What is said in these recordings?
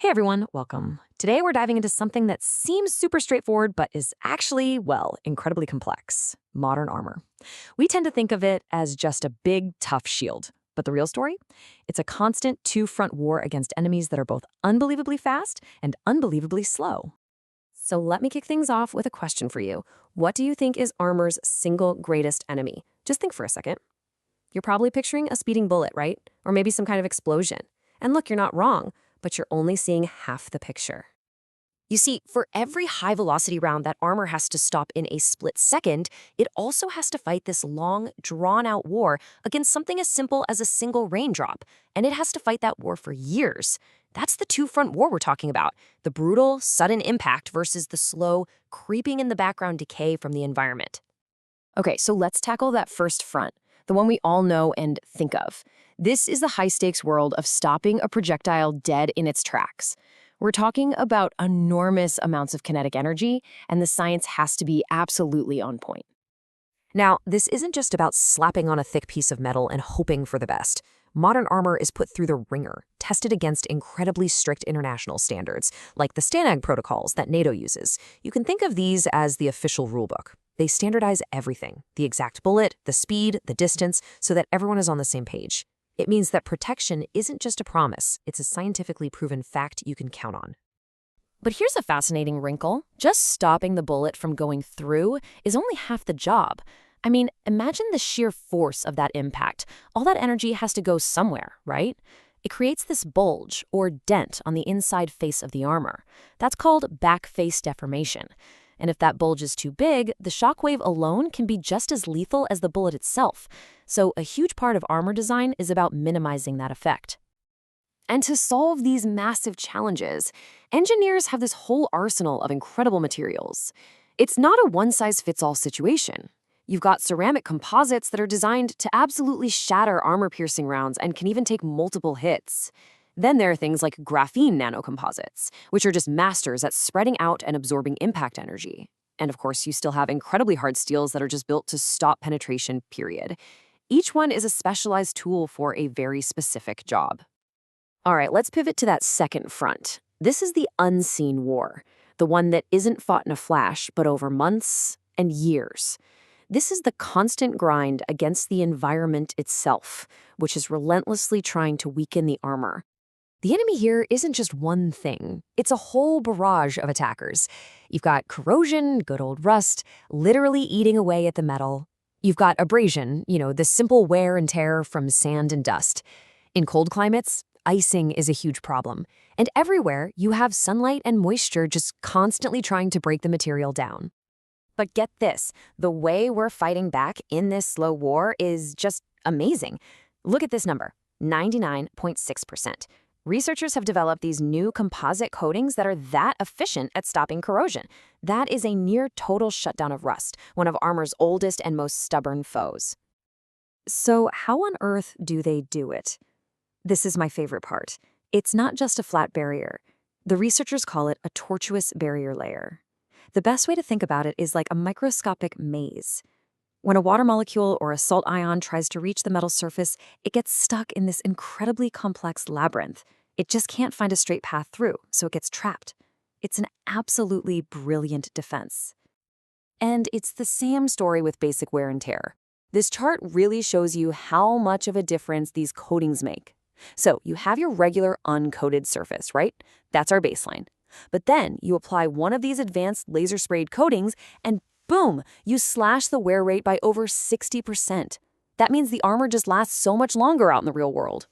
Hey everyone, welcome. Today we're diving into something that seems super straightforward but is actually, well, incredibly complex: modern armor. We tend to think of it as just a big, tough shield. But the real story? It's a constant two-front war against enemies that are both unbelievably fast and unbelievably slow. So let me kick things off with a question for you. What do you think is armor's single greatest enemy? Just think for a second. You're probably picturing a speeding bullet, right? Or maybe some kind of explosion. And look, you're not wrong, but you're only seeing half the picture. You see, for every high-velocity round that armor has to stop in a split second, it also has to fight this long, drawn-out war against something as simple as a single raindrop, and it has to fight that war for years. That's the two-front war we're talking about: the brutal, sudden impact versus the slow, creeping-in-the-background decay from the environment. Okay, so let's tackle that first front, the one we all know and think of. This is the high-stakes world of stopping a projectile dead in its tracks. We're talking about enormous amounts of kinetic energy, and the science has to be absolutely on point. Now, this isn't just about slapping on a thick piece of metal and hoping for the best. Modern armor is put through the ringer, tested against incredibly strict international standards, like the STANAG protocols that NATO uses. You can think of these as the official rulebook. They standardize everything: the exact bullet, the speed, the distance, so that everyone is on the same page. It means that protection isn't just a promise, it's a scientifically proven fact you can count on. But here's a fascinating wrinkle. Just stopping the bullet from going through is only half the job. I mean, imagine the sheer force of that impact. All that energy has to go somewhere, right? It creates this bulge, or dent, on the inside face of the armor. That's called back face deformation. And if that bulge is too big, the shockwave alone can be just as lethal as the bullet itself. So a huge part of armor design is about minimizing that effect. And to solve these massive challenges, engineers have this whole arsenal of incredible materials. It's not a one-size-fits-all situation. You've got ceramic composites that are designed to absolutely shatter armor-piercing rounds and can even take multiple hits. Then there are things like graphene nanocomposites, which are just masters at spreading out and absorbing impact energy. And of course, you still have incredibly hard steels that are just built to stop penetration, period. Each one is a specialized tool for a very specific job. All right, let's pivot to that second front. This is the unseen war, the one that isn't fought in a flash, but over months and years. This is the constant grind against the environment itself, which is relentlessly trying to weaken the armor. The enemy here isn't just one thing. It's a whole barrage of attackers. You've got corrosion, good old rust, literally eating away at the metal. You've got abrasion, the simple wear and tear from sand and dust. In cold climates, icing is a huge problem. And everywhere, you have sunlight and moisture just constantly trying to break the material down. But get this, the way we're fighting back in this slow war is just amazing. Look at this number, 99.6%. Researchers have developed these new composite coatings that are that efficient at stopping corrosion. That is a near total shutdown of rust, one of armor's oldest and most stubborn foes. So how on earth do they do it? This is my favorite part. It's not just a flat barrier. The researchers call it a tortuous barrier layer. The best way to think about it is like a microscopic maze. When a water molecule or a salt ion tries to reach the metal surface, it gets stuck in this incredibly complex labyrinth. It just can't find a straight path through, so it gets trapped. It's an absolutely brilliant defense. And it's the same story with basic wear and tear. This chart really shows you how much of a difference these coatings make. So you have your regular uncoated surface, right? That's our baseline. But then you apply one of these advanced laser-sprayed coatings and boom, you slash the wear rate by over 60%. That means the armor just lasts so much longer out in the real world.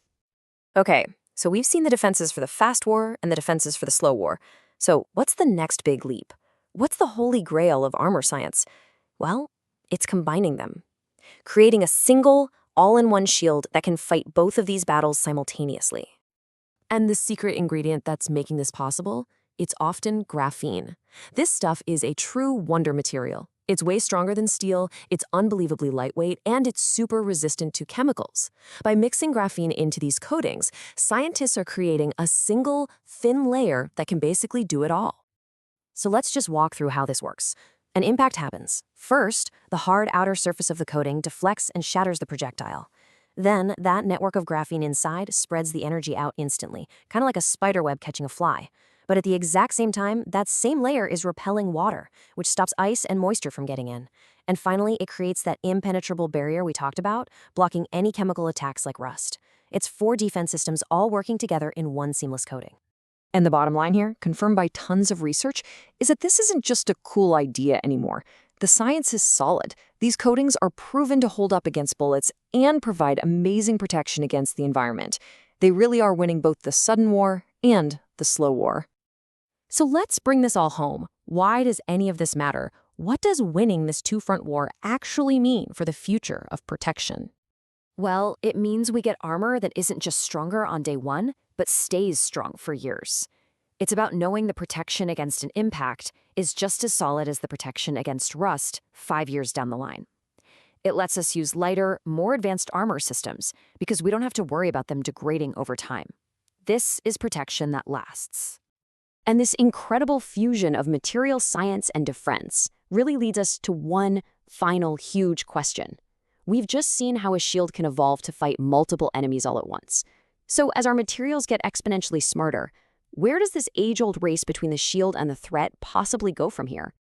Okay, so we've seen the defenses for the fast war and the defenses for the slow war. So what's the next big leap? What's the holy grail of armor science? Well, it's combining them. Creating a single, all-in-one shield that can fight both of these battles simultaneously. And the secret ingredient that's making this possible? It's often graphene. This stuff is a true wonder material. It's way stronger than steel, it's unbelievably lightweight, and it's super resistant to chemicals. By mixing graphene into these coatings, scientists are creating a single, thin layer that can basically do it all. So let's just walk through how this works. An impact happens. First, the hard outer surface of the coating deflects and shatters the projectile. Then, that network of graphene inside spreads the energy out instantly, kind of like a spider web catching a fly. But at the exact same time, that same layer is repelling water, which stops ice and moisture from getting in. And finally, it creates that impenetrable barrier we talked about, blocking any chemical attacks like rust. It's 4 defense systems all working together in one seamless coating. And the bottom line here, confirmed by tons of research, is that this isn't just a cool idea anymore. The science is solid. These coatings are proven to hold up against bullets and provide amazing protection against the environment. They really are winning both the sudden war and the slow war. So let's bring this all home. Why does any of this matter? What does winning this two-front war actually mean for the future of protection? Well, it means we get armor that isn't just stronger on day one, but stays strong for years. It's about knowing the protection against an impact is just as solid as the protection against rust 5 years down the line. It lets us use lighter, more advanced armor systems because we don't have to worry about them degrading over time. This is protection that lasts. And this incredible fusion of material science and defense really leads us to one final huge question. We've just seen how a shield can evolve to fight multiple enemies all at once. So as our materials get exponentially smarter, where does this age-old race between the shield and the threat possibly go from here?